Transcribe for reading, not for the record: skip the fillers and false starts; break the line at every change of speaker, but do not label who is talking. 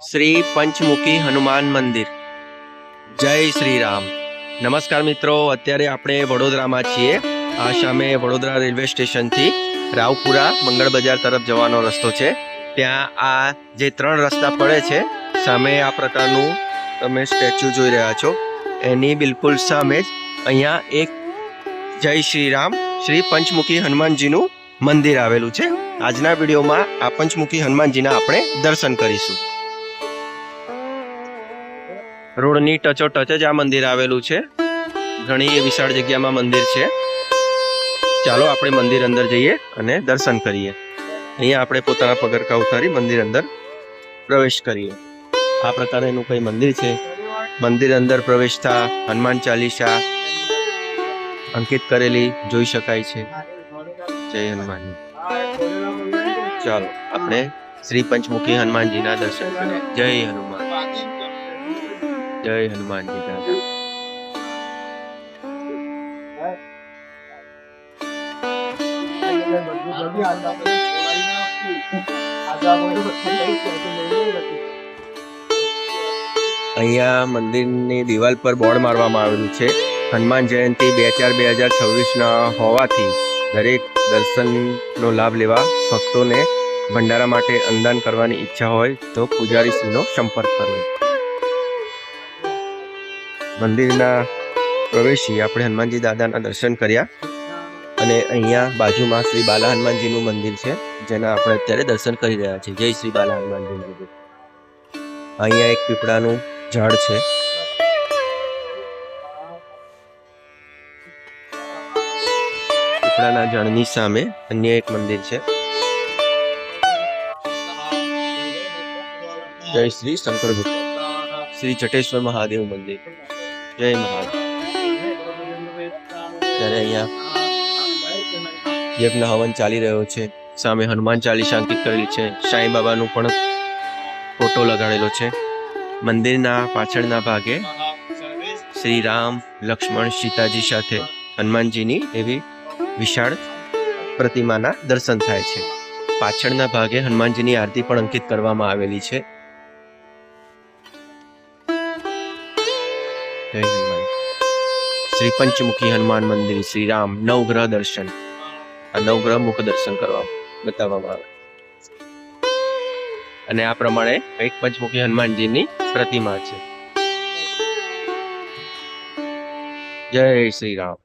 શ્રી પંચમુખી હનુમાન મંદિર। જય શ્રી રામ। નમસ્કાર મિત્રો, અત્યારે આપણે વડોદરામાં છીએ। આ સામે વડોદરા રેલવે સ્ટેશનથી રાવપુરા મંગળ બજાર તરફ જવાનો રસ્તો છે। ત્યાં આ જે ત્રણ રસ્તા પડે છે, સામે આ પ્રકારનું તમે સ્ટેચ્યુ જોઈ રહ્યા છો। એની બિલકુલ સામે જ અહીંયા એક જય શ્રી રામ શ્રી પંચમુખી હનુમાનજીનું મંદિર આવેલું છે। આજના વિડીયોમાં આ પંચમુખી હનુમાનજીના આપણે દર્શન કરીશું। રોડની ટચોટચ જ આ મંદિર આવેલું છે। ઘણી વિશાળ જગ્યામાં મંદિર છે। ચાલો આપણે મંદિર અંદર જઈએ અને દર્શન કરીએ। અહીંયા આપણે પોતાના પગરખા ઉતારી મંદિર અંદર પ્રવેશ કરીએ। આ પ્રકારનું કઈ મંદિર છે। મંદિર અંદર પ્રવેશતા હનુમાન ચાલીસા અંકિત કરેલી જોઈ શકાય છે। જય હનુમાન। ચાલો આપણે શ્રી પંચમુખી હનુમાનજીના દર્શન કરીએ। જય હનુમાન, જય હનુમાનજી દાદા। અહીંયા મંદિરની દિવાલ પર બોર્ડ મારવામાં આવેલું છે। હનુમાન જયંતિ 2/4/2026 હોવાથી દરેક દર્શનનો લાભ લેવા ભક્તોને ભંડારા માટે અન્નદાન કરવાની ઈચ્છા હોય તો પૂજારીશ્રીનો સંપર્ક કરવો। મંદિરના પ્રવેશી આપણે હનુમાનજી દાદાના દર્શન કર્યા અને અહીંયા બાજુમાં શ્રી બાલા હનુમાનજીનું મંદિર છે, જેના આપણે અત્યારે દર્શન કરી રહ્યા છીએ। જય શ્રી બાલા હનુમાનજી મંદિર। અહીંયા એક પીપળાનું ઝાડ છે। પીપળાના ઝાડની સામે અન્ય એક મંદિર છે। જય શ્રી શંકર ભગવાન શ્રી જટેશ્વર મહાદેવ મંદિર। જય મહાદેવ। ત્યારે અહીંયા યજ્ઞ હવન ચાલી રહ્યો છે। સામે હનુમાન ચાલીસા અંકિત કરેલી છે। સાંઈ બાબાનું પણ ફોટો લગાડેલો છે। મંદિરના પાછળના ભાગે શ્રી રામ, લક્ષ્મણ, સીતાજી સાથે હનુમાનજીની એવી વિશાળ પ્રતિમાના દર્શન થાય છે। પાછળના ભાગે હનુમાનજીની આરતી પણ અંકિત કરવામાં આવેલી છે। જય હનુમાન। શ્રી પંચમુખી હનુમાન મંદિર શ્રી રામ નવગ્રહ દર્શન। આ નવગ્રહ મુખ દર્શન કરવા બતાવવામાં આવે અને આ પ્રમાણે એક પંચમુખી હનુમાનજીની પ્રતિમા છે। જય શ્રી રામ।